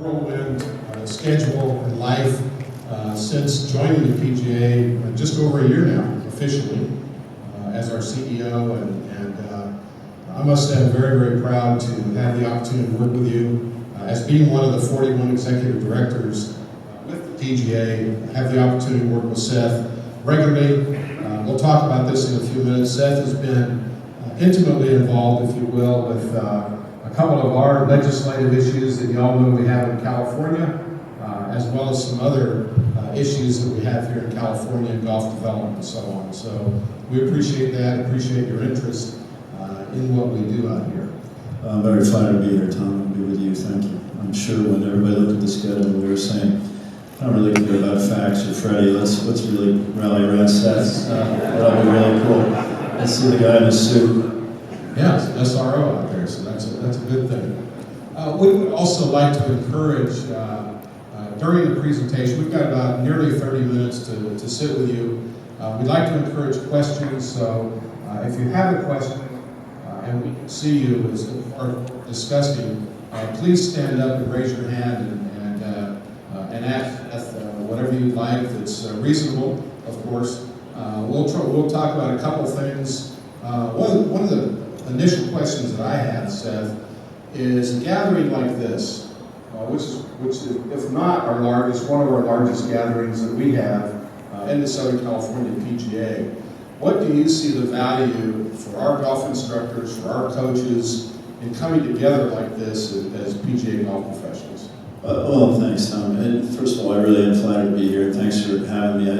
whirlwind schedule in life since joining the PGA just over a year now, officially, as our CEO, and I must say I'm very, very proud to have the opportunity to work with you. As being one of the 41 executive directors with the PGA, I have the opportunity to work with Seth regularly. We'll talk about this in a few minutes. Seth has been intimately involved, if you will, with a couple of our legislative issues that you all know we have in California, as well as some other issues that we have here in California, golf development and so on. So we appreciate that, appreciate your interest in what we do out here. I'm very flattered to be here, Tom, and be with you. Thank you. I'm sure when everybody looked at the schedule, we were saying, I don't really care about facts or Freddie. Let's really rally around Seth. That'll be really cool. Let's see the guy in the suit. Yeah, it's an SRO out there, so that's a good thing. We would also like to encourage, during the presentation, we've got about nearly 30 minutes to sit with you. We'd like to encourage questions, so if you have a question and we can see you as are discussing, please stand up and raise your hand and ask whatever you'd like that's reasonable, of course. We'll talk about a couple things. One of the initial questions that I had, Seth, is a gathering like this, which is, if not our largest, one of our largest gatherings that we have in the Southern California PGA. What do you see the value for our golf instructors, for our coaches, in coming together like this as PGA golf professionals? Well, thanks, Tom. And first of all, I really am flattered to be here. Thanks for having me.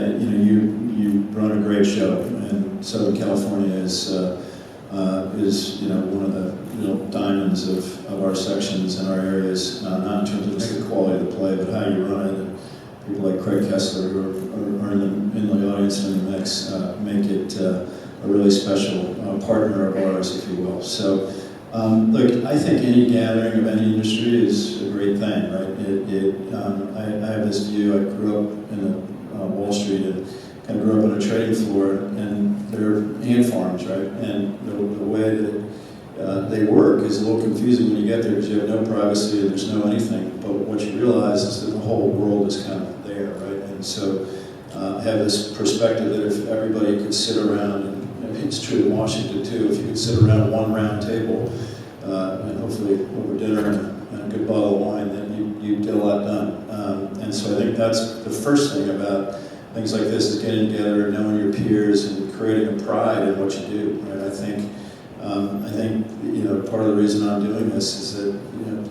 You run a great show, and Southern California is one of the real diamonds of our sections and our areas, not in terms of just the quality of the play, but how you run it. And people like Craig Kessler, who are in the audience and in the mix, make it a really special partner of ours, if you will. So, look, I think any gathering of any industry is a great thing, right? I have this view. I grew up in Wall Street and kind of grew up on a trading floor, and they're ant farms, right? And the way that they work is a little confusing when you get there because you have no privacy and there's no anything. But what you realize is that the whole world is kind of there, right? And so I have this perspective that if everybody could sit around, and it's true in Washington too, if you could sit around one round table and hopefully over dinner and a good bottle of wine, then you get a lot done. And so I think that's the first thing about things like this is getting together and knowing your peers and creating a pride in what you do. Right? I think part of the reason I'm doing this is that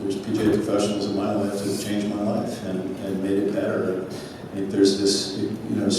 there's PGA professionals in my life that have changed my life and made it better. And I think there's this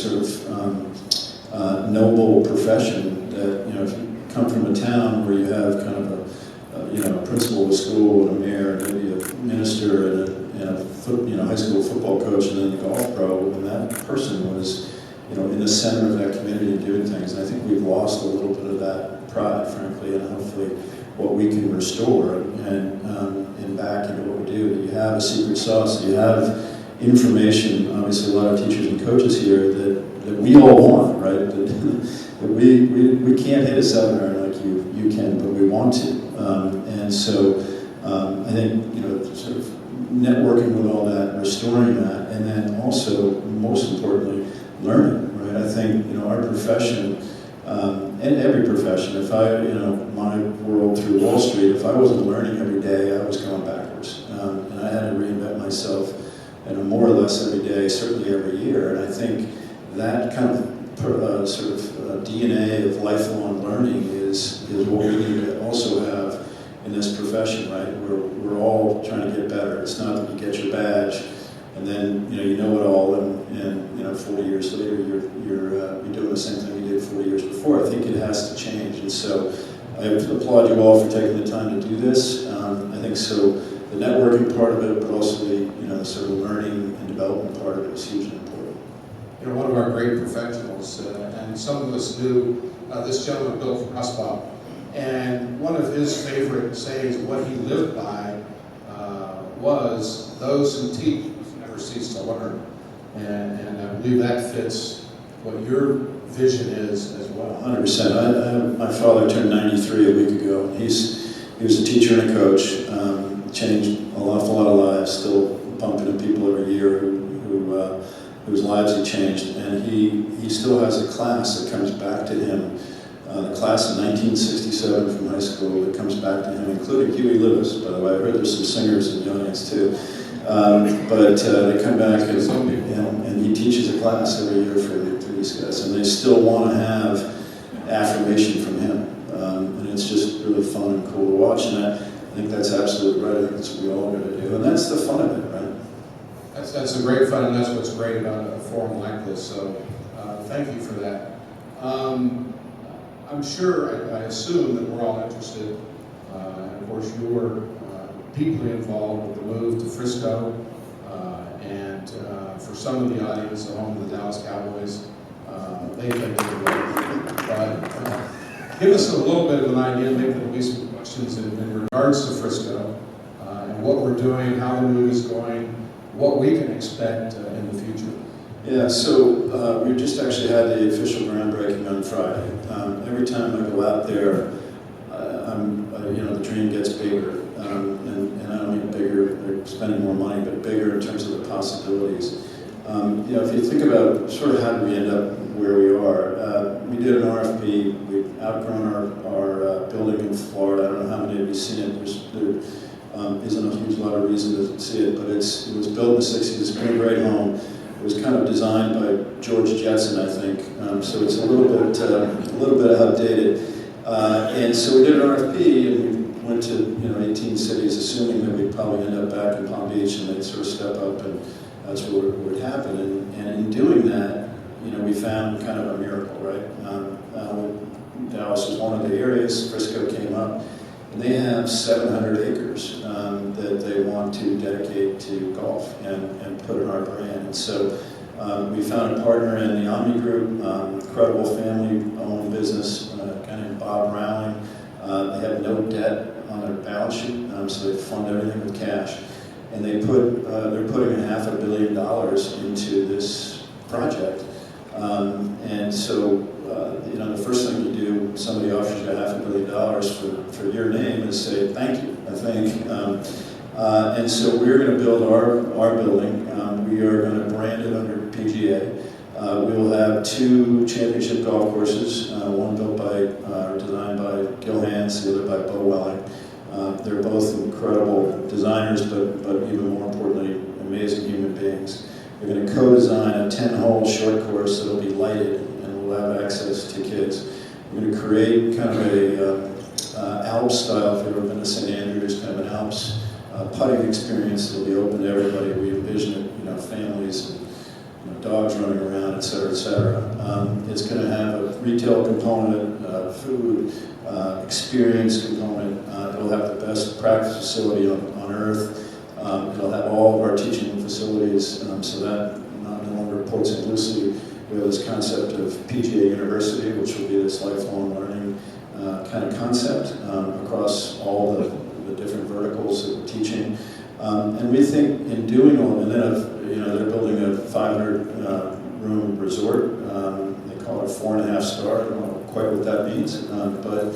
sort of noble profession that if you come from a town where you have kind of a principal of a school and a mayor and maybe a minister and a high school football coach and then the golf pro, and that person was in the center of that community and doing things. And I think we've lost a little bit of that pride, frankly, and hopefully what we can restore and back into what we do. You have a secret sauce. You have information. Obviously, a lot of teachers and coaches here that we all want, right? That we can't hit a 7-iron like you can, but we want to. And so I think sort of networking with all that, restoring that, and then also most importantly, learning. Right? I think our profession. And every profession, if my world through Wall Street, if I wasn't learning every day, I was going backwards. And I had to reinvent myself, more or less every day, certainly every year. And I think that kind of DNA of lifelong learning is what we need to also have in this profession, right? We're all trying to get better. It's not that you get your badge and then you know it all, and 40 years later you're doing the same thing you did 40 years before. I think it has to change, and so I applaud you all for taking the time to do this. I think so. The networking part of it, but also the sort of learning and development part of it is hugely important. One of our great professionals, and some of us knew this gentleman, Bill Frostbaum, and one of his favorite sayings, what he lived by, was those who teach never cease to learn. And I believe that fits what your vision is as well. 100%. My father turned 93 a week ago. He was a teacher and a coach, changed an awful lot of lives, still bump into people every year whose lives he changed, and he still has a class that comes back to him. The class in 1967 from high school that comes back to him, including Huey Lewis, by the way. I heard there's some singers in the audience too. But they come back and he teaches a class every year for these guys, and they still want to have affirmation from him. And it's just really fun and cool to watch, and I think that's absolutely right. I think that's what we all got to do, and that's the fun of it, right? That's a great fun, and that's what's great about a forum like this, so thank you for that. I'm sure, I assume that we're all interested, and of course you were deeply involved with the move to Frisco, and for some of the audience, the home of the Dallas Cowboys, they've been doing it. But give us a little bit of an idea, maybe there'll be some questions in regards to Frisco, and what we're doing, how the move is going, what we can expect in the future. Yeah, so we just actually had the official groundbreaking on Friday. Every time I go out there, the dream gets bigger, and I don't mean bigger, they're spending more money, but bigger in terms of the possibilities. If you think about sort of how did we end up where we are, we did an RFP, we've outgrown our building in Florida. I don't know how many of you have seen it. There isn't a huge lot of reason to see it, but it was built in the 60s. It's been a great home. It was kind of designed by George Jetson, I think, so it's a little bit outdated. And so we did an RFP, and we went to 18 cities, assuming that we'd probably end up back in Palm Beach, and they'd sort of step up, and that's what would happen. And in doing that, we found kind of a miracle, right? Dallas was one of the areas. Frisco came up, and they have 700 acres that they want to dedicate to golf and put in our brand. And so we found a partner in the Omni Group, incredible family-owned business, a guy named Bob Rowling. They have no debt on their balance sheet, so they fund everything with cash. And they're putting $500 million into this project. And so, the first thing you do when somebody offers you $500 million for your name is say thank you, I think. And so we're going to build our building. We are going to brand it under PGA. We will have 2 championship golf courses, one built designed by Gil Hanse, the other by Bo Welling. They're both incredible designers, but even more importantly, amazing human beings. We're going to co-design a 10-hole short course that will be lighted and will have access to kids. We're going to create kind of a Alps style, if you've ever been to St. Andrews, kind of an Alps putting experience that will be open to everybody. We envision it, families and dogs running around, et cetera, et cetera. It's going to have a retail component, food, experience component. It'll have the best practice facility on earth. It'll have all of our teaching facilities, so that no longer reports in loosely. We have this concept of PGA University, which will be this lifelong learning kind of concept across all the different verticals that we're teaching. And we think in doing all, and then they're building a 500-room resort. They call it 4.5 star. I don't know quite what that means, but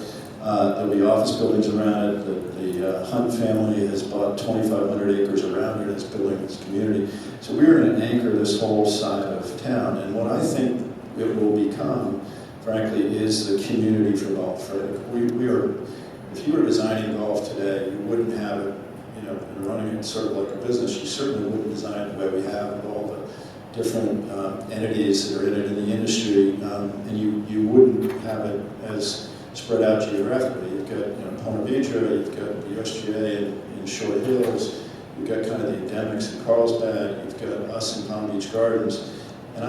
there'll be office buildings around it. The Hunt family has bought 2,500 acres around here. It's building this community. So we're going to anchor this whole side of town. And what I think it will become, frankly, is the community for golf. Right? If you were designing golf today, you wouldn't have it, and running it sort of like a business. You certainly wouldn't design it the way we have with all the different entities that are in it in the industry, and you wouldn't have it as spread out geographically. You've got Ponte Vedra, you've got the USGA in Short Hills, you've got kind of the endemics in Carlsbad, you've got us in Palm Beach Gardens. And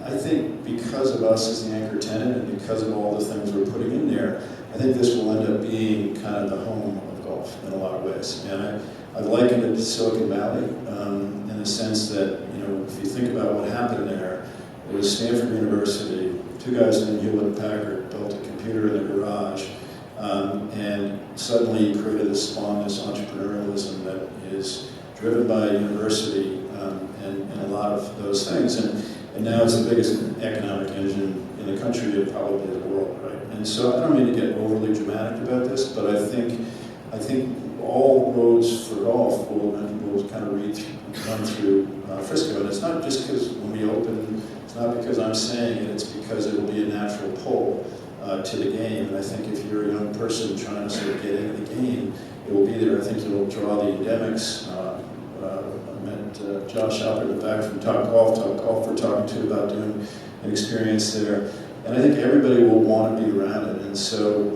I think because of us as the anchor tenant and because of all the things we're putting in there, I think this will end up being kind of the home of golf in a lot of ways. And I've likened it to Silicon Valley in the sense that, if you think about what happened there, it was Stanford University, 2 guys named Hewlett Packard built a computer in a garage, and suddenly you created this entrepreneurialism that is driven by a university and a lot of those things. And now it's the biggest economic engine in the country and probably the world, right? And so I don't mean to get overly dramatic about this, but I think all roads for golf will kind of run through Frisco. And it's not just because when we open, it's not because I'm saying it, it's because it will be a natural pull to the game. And I think if you're a young person trying to sort of get into the game, it will be there. I think it'll draw the endemics. I met Josh Alpert in the back from Top Golf we're talking to about doing an experience there. And I think everybody will want to be around it. And so,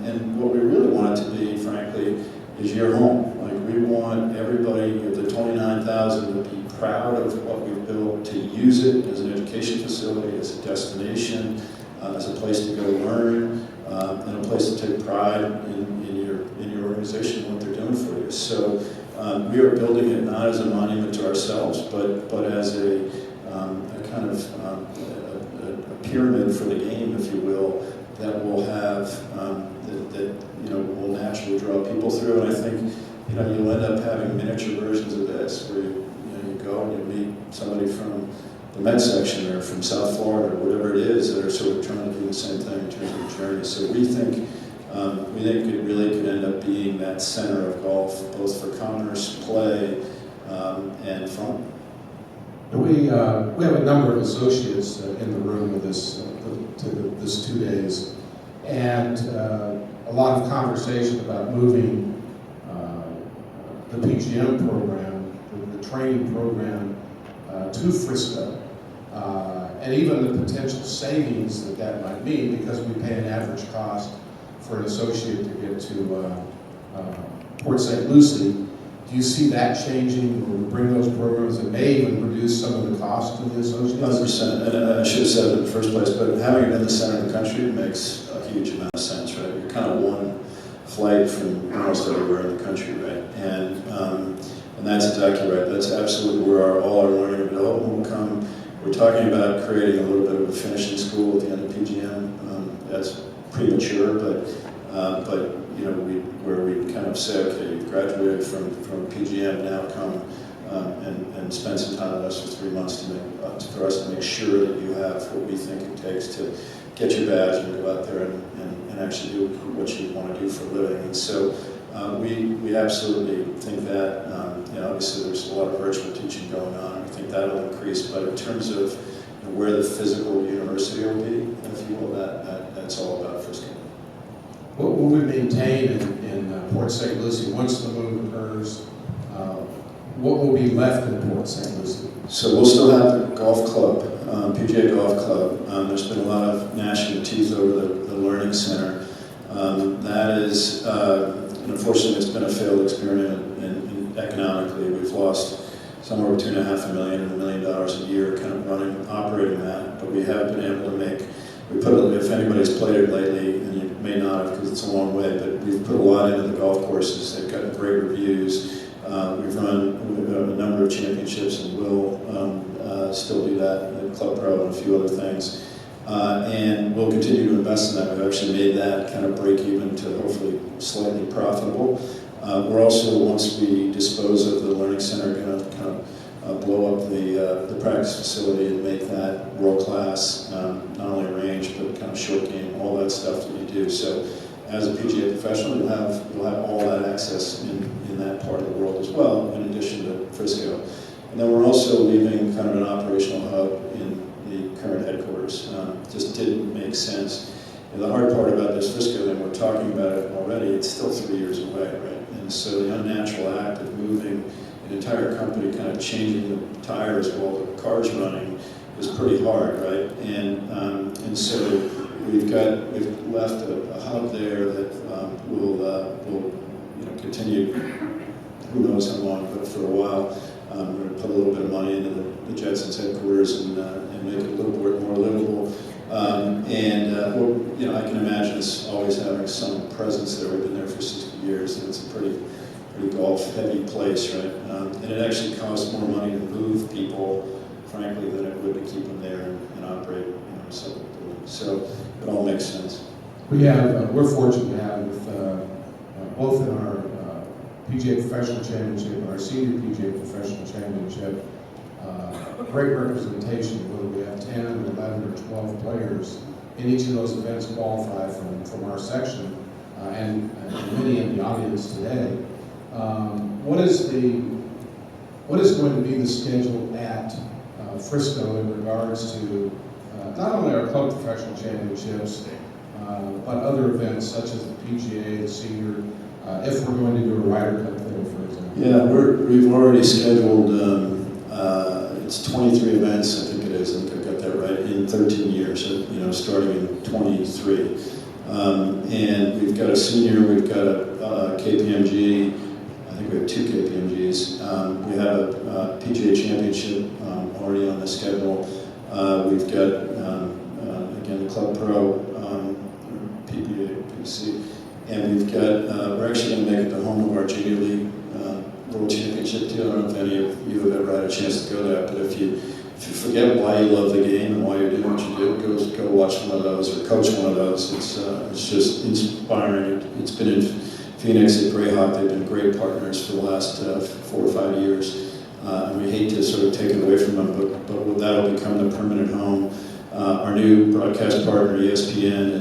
and what we really want it to be, frankly, is your home. Like, we want everybody of the 29,000 to be proud of what we've built, to use it as an education facility, as a destination, as a place to go learn, and a place to take pride in your organization and what they're doing for you. So we are building it not as a monument to ourselves, but as a kind of a pyramid for the game, if you will, that will have that will naturally draw people through. And I think you'll end up having miniature versions of this, where you go and you meet somebody from the Met section or from South Florida or whatever it is that are sort of trying to do the same thing in terms of the journey. So we think it really could end up being that center of golf, both for commerce, play, and fun. We have a number of associates in the room with this this 2 days, and a lot of conversation about moving the PGM program, the training program, to Frisco, and even the potential savings that might mean, because we pay an average cost for an associate to get to Port St. Lucie. Do you see that changing, or bring those programs that may even reduce some of the cost of the associates? 100%. And I should have said it in the first place, but having it in the center of the country makes a huge amount of sense, right? You're kind of one flight from almost everywhere in the country, right? And that's exactly right. That's absolutely where all our learning and development will come. We're talking about creating a little bit of a finishing school at the end of PGM. That's premature, but where we kind of say, okay, you've graduated from PGM, now come and spend some time with us for 3 months for us to make sure that you have what we think it takes to get your badge and go out there and actually do what you want to do for a living. And so we absolutely think that, obviously there's a lot of virtual teaching going on. We think that'll increase, but in terms of where the physical university will be, if you will, that's all about Frisco. What will we maintain in Port St. Lucie once the move occurs? What will be left in Port St. Lucie? So we'll still have the golf club, PGA Golf Club. There's been a lot of gnashing of teeth over the Learning Center. That is, unfortunately, it's been a failed experiment, and economically, we've lost somewhere between $500,000 and $1 million a year kind of operating that, but we have been able to make, if anybody's played it lately, and you may not have because it's a long way, but we've put a lot into the golf courses. They've gotten great reviews. We've run a number of championships, and will still do that, Club Pro and a few other things. And we'll continue to invest in that. We've actually made that kind of break even to hopefully slightly profitable. We're also, once we dispose of the Learning Center, going to kind of blow up the practice facility and make that world class, not only range, but kind of short game, all that stuff that you do. So as a PGA professional, you'll have all that access in that part of the world as well, in addition to Frisco. And then we're also leaving kind of an operational hub in the current headquarters. Just didn't make sense. And the hard part about this Frisco thing, we're talking about it already, it's still 3 years away, right? And so the unnatural act of moving an entire company, kind of changing the tires while the car's running, is pretty hard, right? And so we've left a hub there that will continue, who knows how long, but for a while. We're going to put a little bit of money into the Jetsons headquarters and make it a little bit more livable. I can imagine us always having some presence there. We've been there for 60 years, and it's a pretty golf-heavy place, right? And it actually costs more money to move people, frankly, than it would to keep them there and operate separate buildings. So it all makes sense. We're fortunate to have both in our PGA Professional Championship and our Senior PGA Professional Championship, great representation, whether we have 10 or 11 or 12 players in each of those events qualify from our section, and many in the audience today. What is going to be the schedule at Frisco in regards to not only our club professional championships, but other events such as the PGA, the senior, if we're going to do a Ryder Cup there, for example? Yeah, we've already scheduled, it's 23 events, I think it is, I think I got that right, in 13 years, so, starting in 23. And we've got a senior, we've got a KPMG, I think we have 2 KPMGs. We have a PGA championship already on the schedule. We've got, again, the Club Pro, PGA, PGC, and we've got, we're actually going to make it the home of our Junior League World Championship too. I don't know if any of you have ever had a chance to go there, but if you forget why you love the game and why you're doing what you do, go watch one of those or coach one of those. It's just inspiring. It's been in Phoenix at Greyhawk. They've been great partners for the last 4 or 5 years. And we hate to sort of take it away from them, but that'll become the permanent home. Our new broadcast partner, ESPN,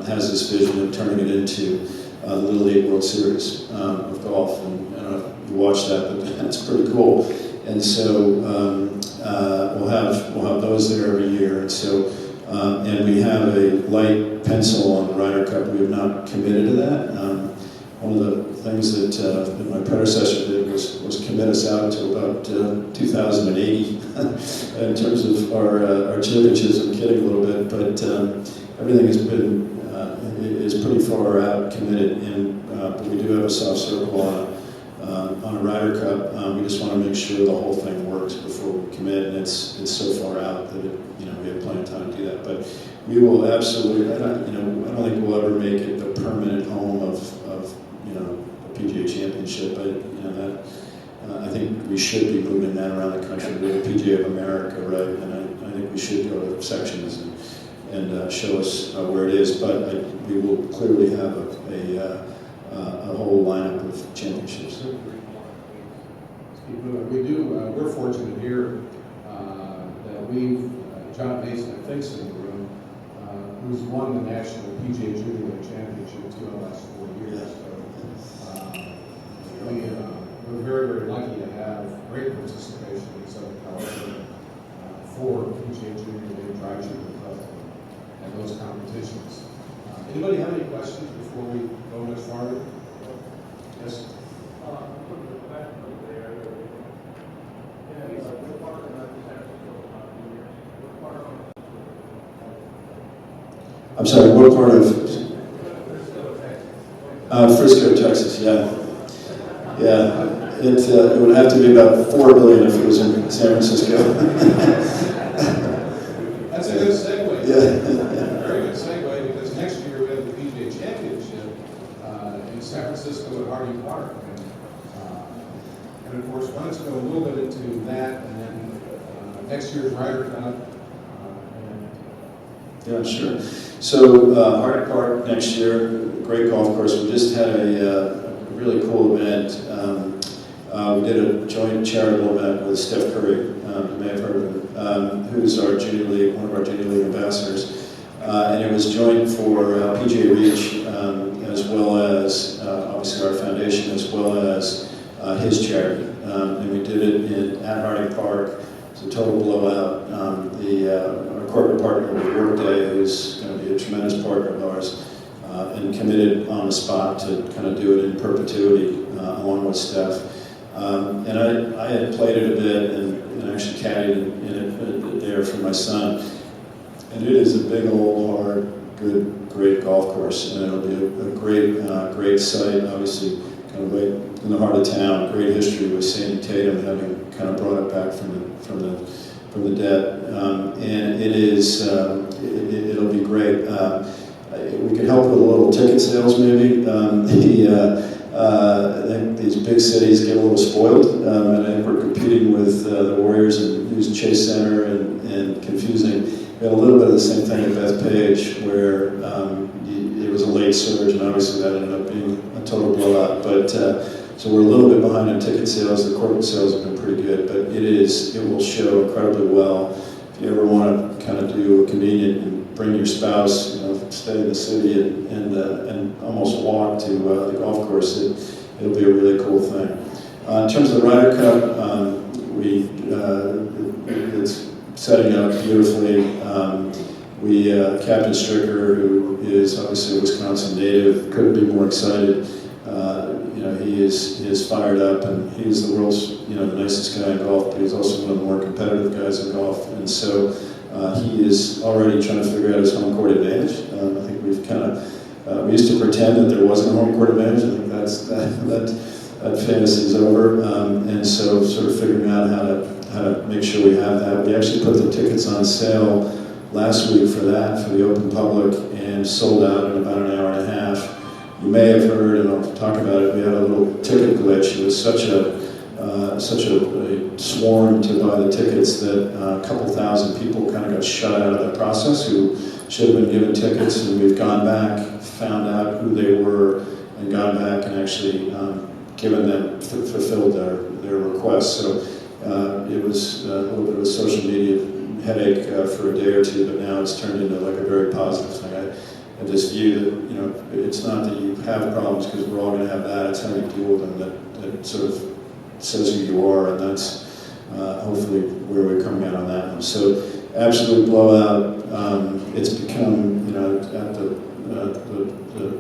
has this vision of turning it into the Little League World Series of golf. And I don't know if you watch that, but that's pretty cool. And so we'll have those there every year. And so and we have a light pencil on the Ryder Cup. We have not committed to that. One of the things that my predecessor did was commit us out to about 2080 in terms of our championships. I'm kidding a little bit, but everything has been is pretty far out committed. And but we do have a soft circle on a Ryder Cup. We just want to make sure the whole thing works before we commit, and it's so far out that we have plenty of time to do that. But we will absolutely. I don't think we'll ever make it the permanent home of the PGA Championship, but that I think we should be moving that around the country. We're the PGA of America, right? And I think we should go to sections and show us where it is. But we will clearly have a whole lineup of championships. We're fortunate here that John Mason, I think, is in the room, who's won the National PGA Junior League Championship 2 of the last 4 years. So we're very, very lucky to have great participation in Southern California for PGA Junior League, Drive Shooting Club, and those competitions. Anybody have any questions before we go much farther? Yes? I'm sorry, what part of Frisco, Texas? Yeah. It would have to be about $4 billion if it was in San Francisco. That's a good segue. Yeah. Very good segue, because next year we have the PGA Championship in San Francisco at Harding Park, and of course, why don't you go a little bit into that, and then next year's Ryder Cup. Yeah, sure. So Harding Park next year, great golf course. We just had a really cool event. We did a joint charitable event with Steph Curry, you may have heard of him, who's our Junior League, one of our Junior League ambassadors. And it was joint for PGA Reach, as well as obviously our foundation, as well as his charity. And we did it at Harding Park. It's a total blowout. Our corporate partner with Workday, who's going to be a tremendous partner of ours, and committed on the spot to kind of do it in perpetuity along with Steph. And I had played it a bit and actually caddied in it there for my son. And it is a big old, hard, good, great golf course, and it'll be a great site. Obviously, kind of right in the heart of town. Great history with Sandy Tatum having kind of brought it back from the dead, and it is it'll be great. We could help with a little ticket sales, maybe. I think these big cities get a little spoiled, and I think we're competing with the Warriors and using Chase Center and confusing. We had a little bit of the same thing at Bethpage, where it was a late surge, and obviously that ended up being a total blowout. But so we're a little bit behind on ticket sales. The corporate sales have been pretty good, but it will show incredibly well. If you ever want to kind of do a convenient bring your spouse, stay in the city and almost walk to the golf course. It'll be a really cool thing. In terms of the Ryder Cup, it's setting up beautifully. Captain Stricker, who is obviously a Wisconsin native, couldn't be more excited. He is fired up, and he's the world's the nicest guy in golf, but he's also one of the more competitive guys in golf, and so he is already trying to figure out his home court advantage. I think we've we used to pretend that there wasn't a home court advantage. I think that fantasy is over, and so sort of figuring out how to make sure we have that. We actually put the tickets on sale last week for the open public, and sold out in about an hour and a half. You may have heard, and I'll talk about it, we had a little ticket glitch. It was such a swarm to buy the tickets that a couple thousand people kind of got shut out of that process who should have been given tickets, and we've gone back, found out who they were, and gone back and actually given them, fulfilled their request. So it was a little bit of a social media headache for a day or two, but now it's turned into like a very positive thing. I just view that, it's not that you have problems because we're all going to have that, it's how you deal with them that sort of says who you are, and that's hopefully where we're coming out on that one. So absolute blowout. It's become, at the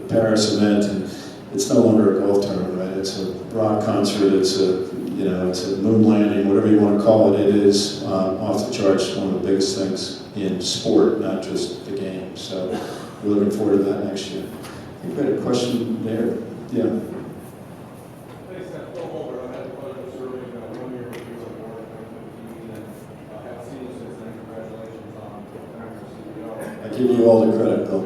Paris event, and it's no longer a golf tournament, right? It's a rock concert, it's a moon landing, whatever you want to call it. It is off the charts, one of the biggest things in sport, not just the game. So we're looking forward to that next year. I think we had a question there. Yeah. Thanks, Seth. I had the pleasure of serving 1 year with you on the board in 2015, and have seen you since then. Congratulations on becoming the CEO. I give you all the credit, Bill.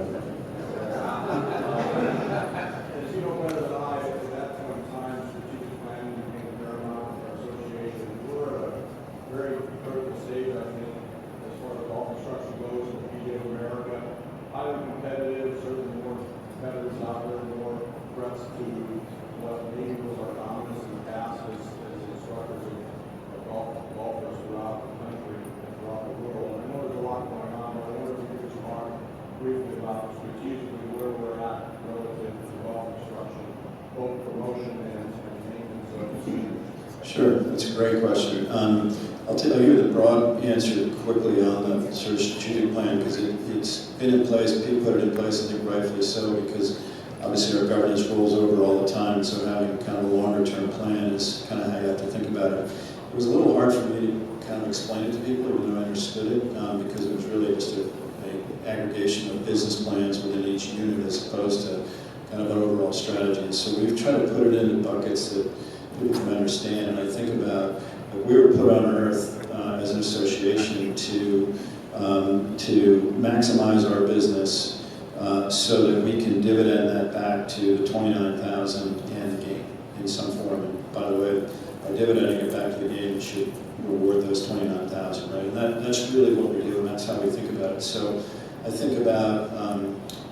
As you know better than I, at that point in time, strategic planning became paramount in our association. We're at a very critical stage, I think, as far as golf construction goes in the PGA of America. Highly competitive, certainly more competitors out there, more threats to what maybe was our dominance in the past as instructors of golfers throughout the country and throughout the world. I know there's a lot going on, but I wonder if you could just talk briefly about strategically where we're at relative to golf construction, both promotion and maintenance of procedures. Sure, that's a great question. I'll tell you the broad answer quickly on the sort of strategic plan, because it's been in place, people put it in place, I think rightfully so, because obviously our governance rolls over all the time, so having kind of a longer term plan is kind of how you have to think about it. It was a little hard for me to kind of explain it to people, even though I understood it, because it was really just an aggregation of business plans within each unit as opposed to kind of an overall strategy. And so we've tried to put it into buckets that people can understand, and I think about we were put on earth as an association to maximize our business so that we can dividend that back to the 29,000 and the game in some form. And by the way, by dividending it back to the game, it should reward those 29,000, right? And that's really what we do, and that's how we think about it. So I think about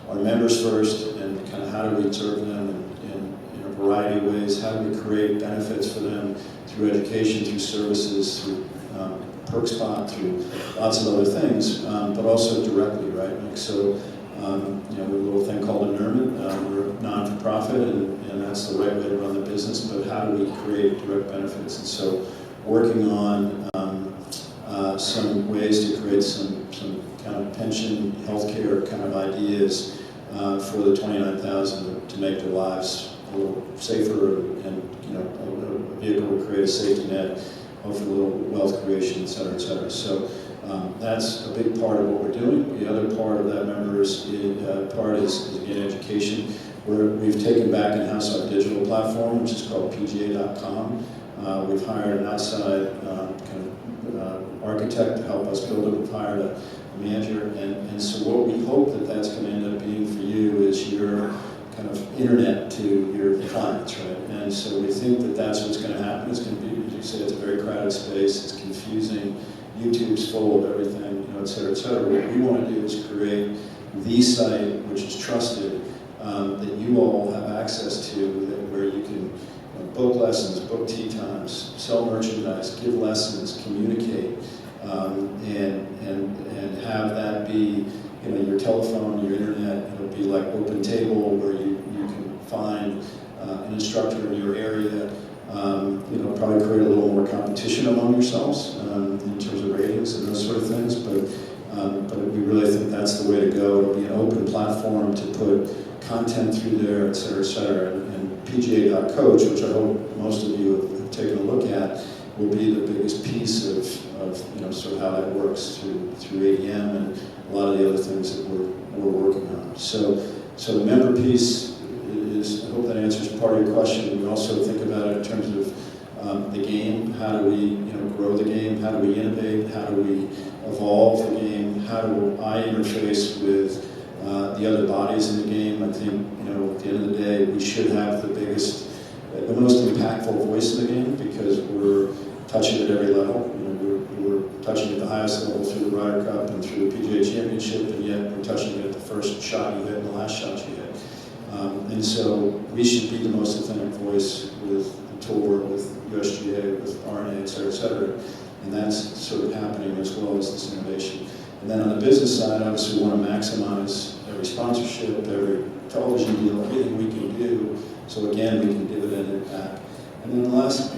our members first, and kind of how do we serve them in a variety of ways. How do we create benefits for them through education, through services, through perk spot, through lots of other things, but also directly, right? Like, so, we have a little thing called inurement. We're non-for-profit, and that's the right way to run the business, but how do we create direct benefits? And so working on some ways to create some kind of pension, healthcare kind of ideas for the 29,000 to make their lives a little safer, and a vehicle to create a safety net, hopefully a little wealth creation, et cetera, et cetera. So that's a big part of what we're doing. The other part of that part is again education, where we've taken back in-house our digital platform, which is called PGA.com. We've hired an outside architect to help us build it. We've hired a manager, and so what we hope that that's going to end up being for you is your kind of internet to your clients, right? And so we think that that's what's going to happen. It's going to be, as you said, it's a very crowded space. It's confusing. YouTube's full of everything, et cetera, et cetera. What we want to do is create the site which is trusted, that you all have access to, where you can book lessons, book tee times, sell merchandise, give lessons, communicate, and have that be your telephone, your internet. It'll be like Open Table where you can find an instructor in your area. Probably create a little more competition among yourselves in terms of ratings and those sort of things. But we really think that's the way to go. It'll be an open platform to put content through there, et cetera, et cetera. And PGA.coach, which I hope most of you have taken a look at, will be the biggest piece of sort of how that works through ADM and a lot of the other things that we're working on. So the member piece is, I hope that answers part of your question. We also think about it in terms of the game. How do we grow the game? How do we innovate? How do we evolve the game? How do I interface with the other bodies in the game? I think, at the end of the day, we should have the most impactful voice in the game because we're touching at every level. We're touching at the highest level through the Ryder Cup and through the PGA Championship, and yet we're touching it at the first shot you hit and the last shot you hit. And so we should be the most authentic voice with the tour, with USGA, with RNA, et cetera, et cetera. And that's sort of happening as well as this innovation. And then on the business side, obviously we want to maximize every sponsorship, every television deal, everything we can do. So again, we can dividend it back. And then the last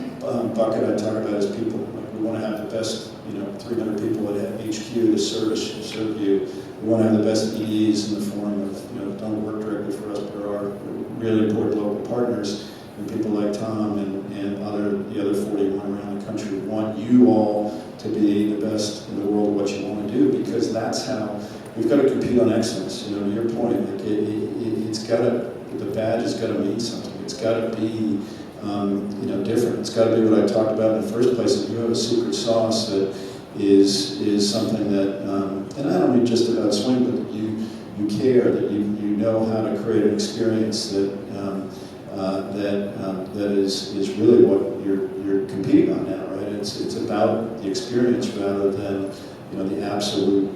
bucket I talk about is people. Like we want to have the best, 300 people at HQ to serve you. We want to have the best EDs in the form of, don't work directly for us, but are really important local partners, and people like Tom and the other 41 around the country. We want you all to be the best in the world at what you want to do, because that's how we've got to compete on excellence. To your point, like it's got to, the badge has got to mean something. It's got to be different. It's got to be what I talked about in the first place. If you have a secret sauce that is something that, and I don't mean just about swing, but you care, that you know how to create an experience that is really what you're competing on now, right? It's about the experience rather than the absolute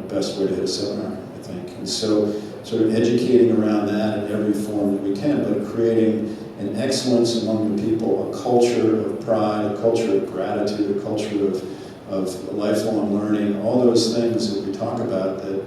best way to hit a 7-iron, I think. And so sort of educating around that in every form that we can, but creating an excellence among the people, a culture of pride, a culture of gratitude, a culture of lifelong learning, all those things that we talk about that,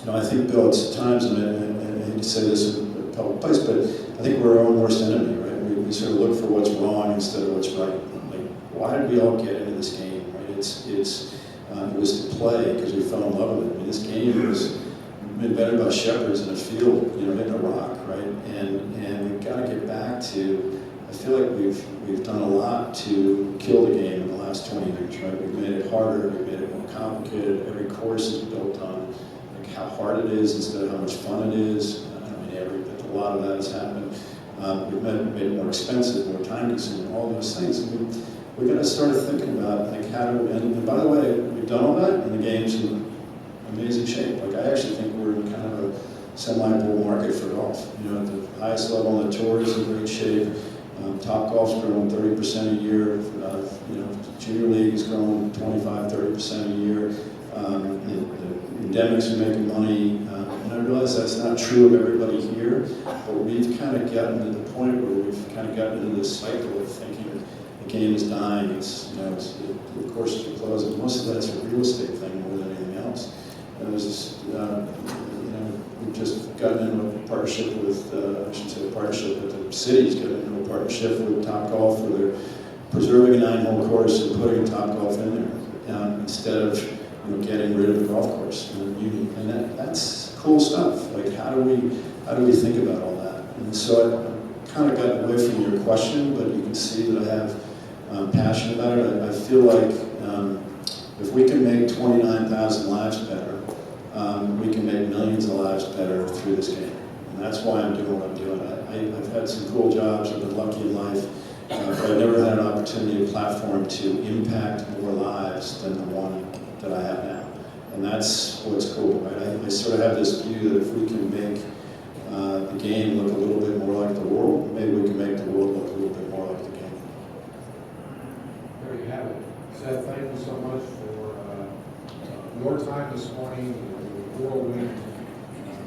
I think, Bill, at times, and I hate to say this in a public place, but I think we're our own worst enemy, right? We sort of look for what's wrong instead of what's right. Like, why did we all get into this game, right? It was to play because we fell in love with it. I mean, this game was invented by shepherds in a field, hitting a rock, right? And we've got to get back to, I feel like we've done a lot to kill the game in the last 20 years, right? We've made it harder, we've made it more complicated. Every course is built on how hard it is instead of how much fun it is. I don't mean but a lot of that has happened. We've made it more expensive, more time consuming, all those things. And we've got to start thinking about how to, and by the way, we've done all that, and the game's in amazing shape. Like, I actually think we're in kind of a semi-bull market for golf. At the highest level on the tour is in great shape. Top golf's growing 30% a year. Junior league is growing 25-30% a year. The endemics are making money. And I realize that's not true of everybody here, but we've kind of gotten to the point where we've kind of gotten into this cycle of thinking the game is dying. The courses are closing. Most of that's a real estate thing more than anything else. And there's this, we've just gotten into a partnership with, I shouldn't say a partnership, but the city's gotten into a partnership with Topgolf where they're preserving a 9-hole course and putting Topgolf in there instead of getting rid of the golf course. And that's cool stuff. Like, how do we think about all that? And so I kind of got away from your question, but you can see that I have passion about it. I feel like if we can make 29,000 lives better, we can make millions of lives better through this game. And that's why I'm doing what I'm doing. I've had some cool jobs, I've been lucky in life, but I've never had an opportunity, a platform to impact more lives than the one that I have now. And that's what's cool, right? I sort of have this view that if we can make the game look a little bit more like the world, maybe we can make the world look a little bit more like the game. There you have it. Seth, thank you so much for your time this morning, the whirlwind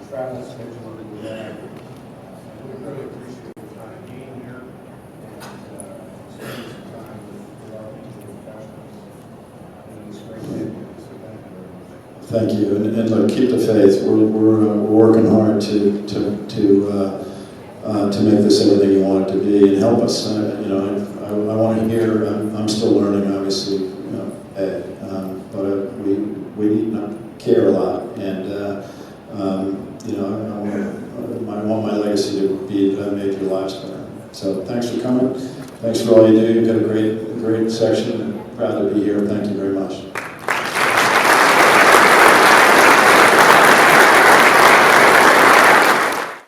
travel schedule that we had. We really appreciate your time being here and spending some time with our PGA professionals and this great day. So thank you very much. Thank you, and look, keep the faith. We're working hard to make this everything you want it to be, and help us. You know, I want to hear. I'm still learning, obviously, you know, but we care a lot, and you know, I want my legacy to be that I made your lives better. So thanks for coming. Thanks for all you do. You've got a great section. Proud to be here. Thank you very much.